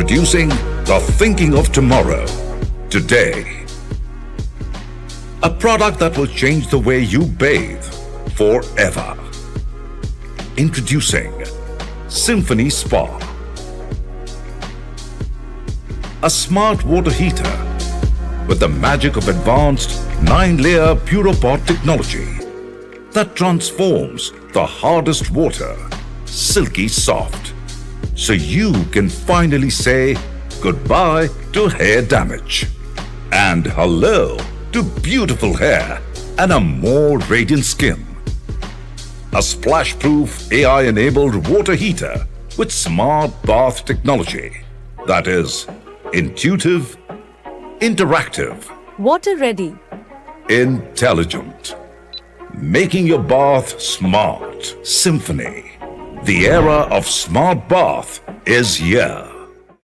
Introducing the thinking of tomorrow, today. A product that will change the way you bathe forever. Introducing Symphony Spa. A smart water heater with the magic of advanced 9-layer Puropod technology that transforms the hardest water silky soft, so you can finally say goodbye to hair damage and hello to beautiful hair and a more radiant skin. A splash-proof AI-enabled water heater with smart bath technology that is intuitive, interactive, Water ready. intelligent, making your bath smart. Symphony. The era of smart bath is here.